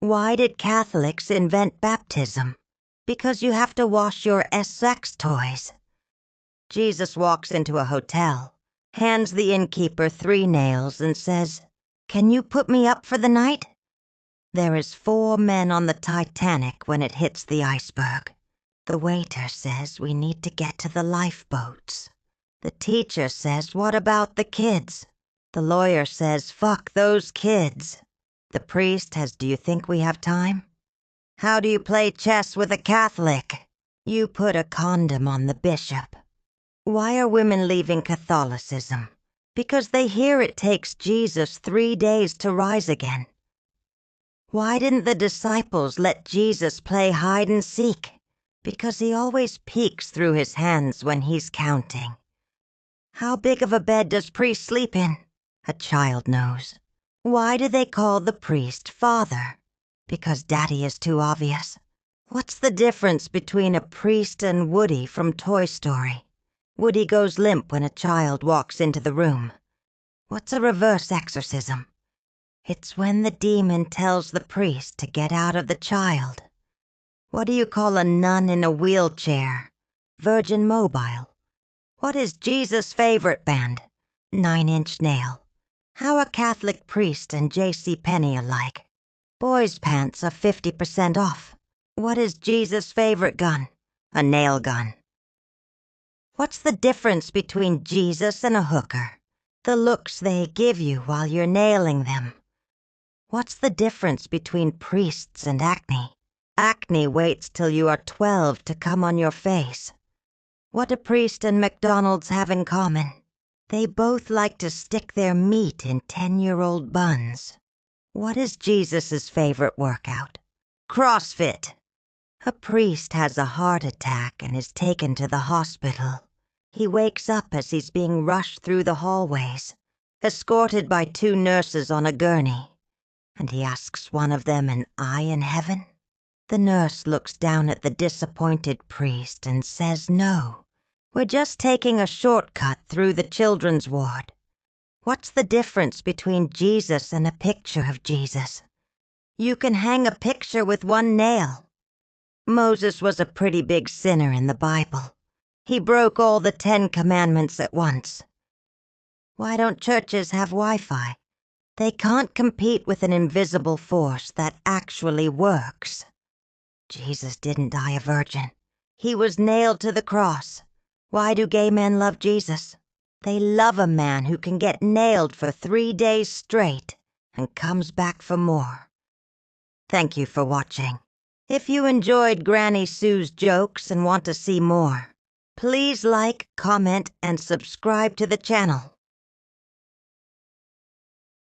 Why did Catholics invent baptism? Because you have to wash your sex toys. Jesus walks into a hotel, hands the innkeeper 3 nails and says, "Can you put me up for the night?" There is 4 men on the Titanic when it hits the iceberg. The waiter says we need to get to the lifeboats. The teacher says, "What about the kids?" The lawyer says, "Fuck those kids." The priest has, "Do you think we have time?" How do you play chess with a Catholic? You put a condom on the bishop. Why are women leaving Catholicism? Because they hear it takes Jesus 3 days to rise again. Why didn't the disciples let Jesus play hide and seek? Because he always peeks through his hands when he's counting. How big of a bed does priest sleep in? A child knows. Why do they call the priest father? Because daddy is too obvious. What's the difference between a priest and Woody from Toy Story? Woody goes limp when a child walks into the room. What's a reverse exorcism? It's when the demon tells the priest to get out of the child. What do you call a nun in a wheelchair? Virgin Mobile. What is Jesus' favorite band? 9 Inch Nail. How are Catholic priest and J.C. alike? Boys' pants are 50% off. What is Jesus' favorite gun? A nail gun. What's the difference between Jesus and a hooker? The looks they give you while you're nailing them. What's the difference between priests and acne? Acne waits till you are 12 to come on your face. What do priest and McDonald's have in common? They both like to stick their meat in 10-year-old buns. What is Jesus' favorite workout? CrossFit. A priest has a heart attack and is taken to the hospital. He wakes up as he's being rushed through the hallways, escorted by 2 nurses on a gurney. And he asks one of them an eye in heaven? The nurse looks down at the disappointed priest and says, "No, we're just taking a shortcut through the children's ward." What's the difference between Jesus and a picture of Jesus? You can hang a picture with 1 nail. Moses was a pretty big sinner in the Bible. He broke all the 10 commandments at once. Why don't churches have Wi-Fi? They can't compete with an invisible force that actually works. Jesus didn't die a virgin. He was nailed to the cross. Why do gay men love Jesus? They love a man who can get nailed for 3 days straight and comes back for more. Thank you for watching. If you enjoyed Granny Sue's jokes and want to see more, please like, comment, and subscribe to the channel.